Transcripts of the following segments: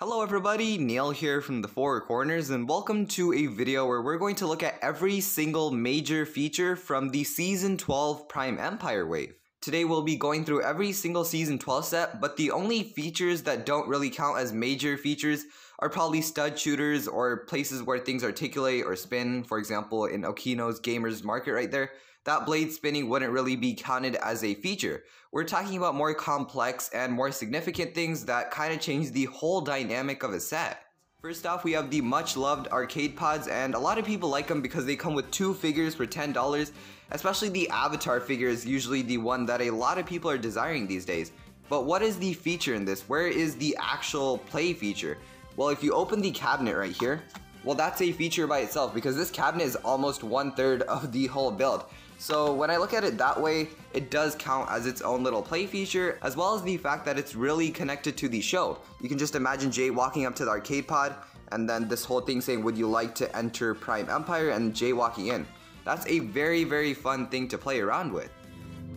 Hello everybody, Neil here from the Four Corners, and welcome to a video where we're going to look at every single major feature from the Season 12 Prime Empire wave. Today we'll be going through every single Season 12 set, but the only features that don't really count as major features are probably stud shooters or places where things articulate or spin. For example, in Okino's Gamers Market right there, that blade spinning wouldn't really be counted as a feature. We're talking about more complex and more significant things that kind of change the whole dynamic of a set. First off, we have the much loved arcade pods, and a lot of people like them because they come with 2 figures for $10, especially the avatar figure is usually the one that a lot of people are desiring these days. But what is the feature in this? Where is the actual play feature? Well, if you open the cabinet right here, well, that's a feature by itself because this cabinet is almost 1/3 of the whole build. So when I look at it that way, it does count as its own little play feature, as well as the fact that it's really connected to the show. You can just imagine Jay walking up to the arcade pod, and then this whole thing saying, "Would you like to enter Prime Empire?" and Jay walking in. That's a very, very fun thing to play around with.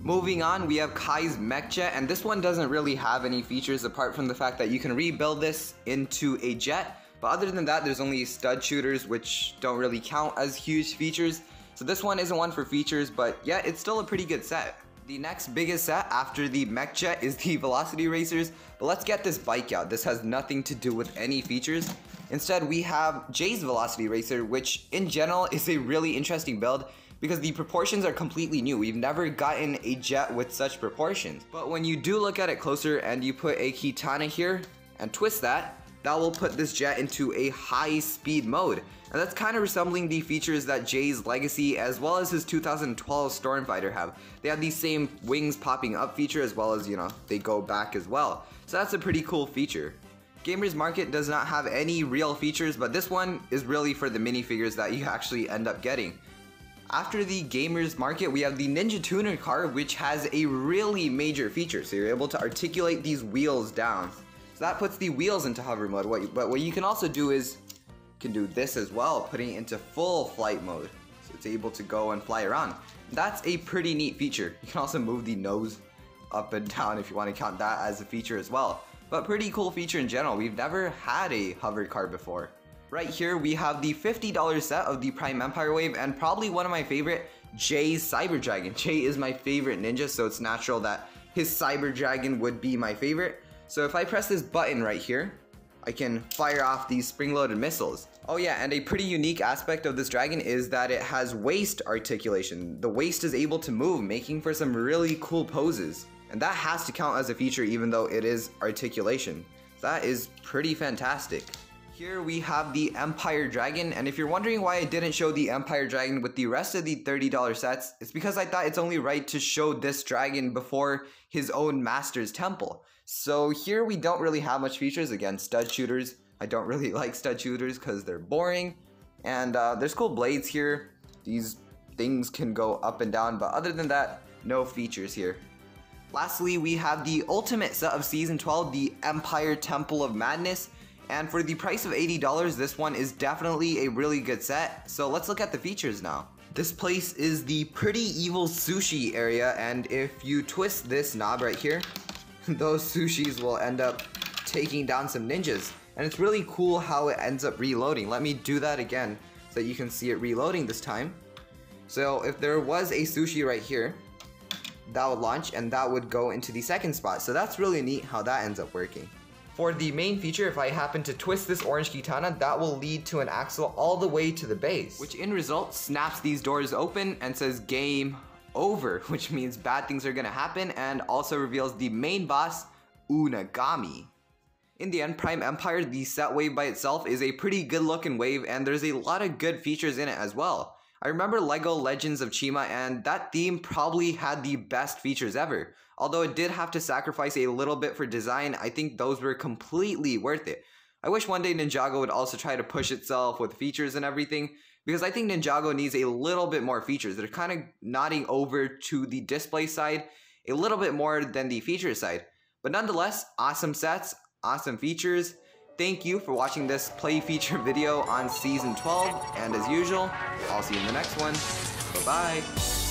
Moving on, we have Kai's Mecca, and this one doesn't really have any features apart from the fact that you can rebuild this into a jet. But other than that, there's only stud shooters, which don't really count as huge features. So this one isn't one for features, but yeah, it's still a pretty good set. The next biggest set after the mech jet is the Velocity Racers, but let's get this bike out. This has nothing to do with any features. Instead, we have Jay's Velocity Racer, which in general is a really interesting build because the proportions are completely new. We've never gotten a jet with such proportions. But when you do look at it closer and you put a Kitana here and twist that will put this jet into a high speed mode. And that's kind of resembling the features that Jay's Legacy as well as his 2012 Stormfighter have. They have these same wings popping up feature as well as, they go back as well. So that's a pretty cool feature. Gamers Market does not have any real features, but this one is really for the minifigures that you actually end up getting. After the Gamers Market, we have the Ninja Tuner car, which has a really major feature. So you're able to articulate these wheels down. So that puts the wheels into hover mode, but what you can also do is, you can do this as well, putting it into full flight mode. So it's able to go and fly around. That's a pretty neat feature. You can also move the nose up and down if you want to count that as a feature as well. But pretty cool feature in general. We've never had a hover car before. Right here we have the $50 set of the Prime Empire wave, and probably one of my favorite, Jay's Cyber Dragon. Jay is my favorite ninja, so it's natural that his Cyber Dragon would be my favorite. So if I press this button right here, I can fire off these spring-loaded missiles. Oh yeah, and a pretty unique aspect of this dragon is that it has waist articulation. The waist is able to move, making for some really cool poses. And that has to count as a feature even though it is articulation. That is pretty fantastic. Here we have the Empire Dragon, and if you're wondering why I didn't show the Empire Dragon with the rest of the $30 sets, it's because I thought it's only right to show this dragon before his own Master's Temple. So here we don't really have much features. Again, stud shooters. I don't really like stud shooters because they're boring. And there's cool blades here. These things can go up and down, but other than that, no features here. Lastly, we have the ultimate set of Season 12, the Empire Temple of Madness. And for the price of $80, this one is definitely a really good set. So let's look at the features now. This place is the Pretty Evil Sushi area, and if you twist this knob right here, those sushis will end up taking down some ninjas. And it's really cool how it ends up reloading. Let me do that again so that you can see it reloading this time. So if there was a sushi right here, that would launch and that would go into the second spot. So that's really neat how that ends up working. For the main feature, if I happen to twist this orange Kitana, that will lead to an axle all the way to the base, which in result snaps these doors open and says game over, which means bad things are gonna happen, and also reveals the main boss, Unagami. In the end, Prime Empire, the set wave by itself, is a pretty good looking wave, and there's a lot of good features in it as well. I remember LEGO Legends of Chima, and that theme probably had the best features ever. Although it did have to sacrifice a little bit for design, I think those were completely worth it. I wish one day Ninjago would also try to push itself with features and everything, because I think Ninjago needs a little bit more features. They're kind of nodding over to the display side a little bit more than the feature side. But nonetheless, awesome sets, awesome features. Thank you for watching this play feature video on Season 12, and as usual, I'll see you in the next one. Bye-bye.